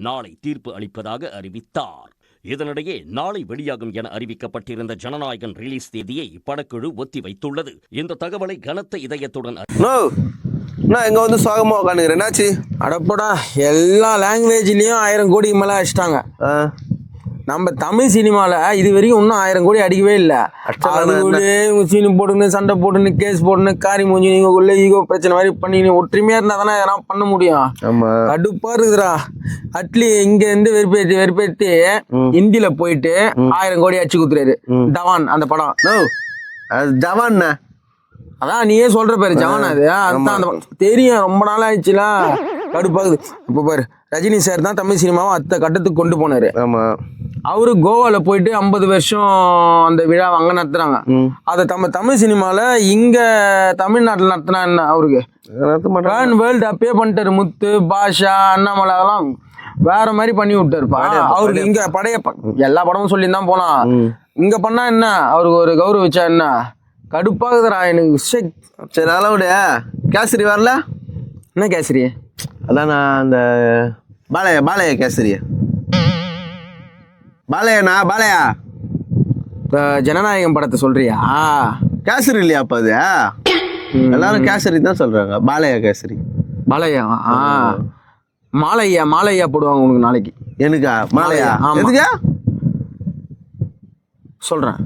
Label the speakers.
Speaker 1: நாளை தீர்ப்பு அளிப்பதாக அறிவித்தார். இதனிடையே நாளை வெளியாகும் என அறிவிக்கப்பட்டிருந்த ஜனநாயகன் ரிலீஸ் தேதியை படக்குழு ஒத்திவைத்துள்ளது. இந்த தகவலை கனத்த இதயத்துடன்
Speaker 2: எங்க வந்து சோகமா உட்காந்துக்கிறேன். என்னாச்சு?
Speaker 3: அடப்படா, எல்லா லாங்குவேஜ்லயும் 1000 கோடிக்கு மேல அடிச்சிட்டாங்க. நம்ம தமிழ் சினிமால இது வரைக்கும் இன்னும் 1000 கோடி அடிக்கவே இல்லை. சீனு போட்டுன்னு சண்டை போட்டுன்னு கேஸ் போட்டுன்னு காரி மூஞ்சி நீங்க ஈகோ பிரச்சனை மாதிரி பண்ணி ஒற்றுமையா இருந்தா தானே எதனா பண்ண முடியும். கடுப்பா இருக்குதுடா. அட்லி இங்க இருந்து வெறுப்பேற்றி ஹிந்தியில போயிட்டு 1000 கோடி அடிச்சு குத்துறாரு. ஜவான் அந்த படம்.
Speaker 2: ஜவான்
Speaker 3: அதான் நீயே சொல்ற பேரு ஜவான். அது அதுதான் தெரியும், ரொம்ப நாள் ஆயிடுச்சுல. கடுப்பாகுது. இப்ப பாரு, ரஜினி சார் தான் தமிழ் சினிமாவை அத்த கட்டத்துக்கு கொண்டு போனாரு. அவரு கோவால போயிட்டு 50 வருஷம் அந்த விழாவை அங்க நடத்துறாங்க. அதை தமிழ் சினிமால இங்க தமிழ்நாட்டுல நடத்தினா என்ன? அவருக்கு வேர்ல்டு அப்பயே பண்ணிட்டாரு. முத்து, பாஷா, அண்ணாமலை அதெல்லாம் வேற மாதிரி பண்ணி விட்டாருப்பா. அவருக்கு இங்க எல்லா படமும் சொல்லிதான் போனா. இங்க பண்ணா என்ன? அவருக்கு ஒரு கௌரவிச்சா என்ன? கடுப்பாகுதுடா எனக்கு.
Speaker 2: சரி, அதெல்லாம் விட கேசரி வரல.
Speaker 3: என்ன கேசரி?
Speaker 2: அதான் நான் அந்த பாலையா கேசரி. பாலையா
Speaker 3: ஜனநாயகம் படத்தை சொல்றியா?
Speaker 2: கேசரி இல்லையா அப்ப? அது எல்லாரும் கேசரி தான் சொல்றாங்க. பாலையா கேசரி.
Speaker 3: பாலையா? மாலையா போடுவாங்க உனக்கு நாளைக்கு.
Speaker 2: எனக்கா மாலையா? எதுக்கா
Speaker 3: சொல்றேன்.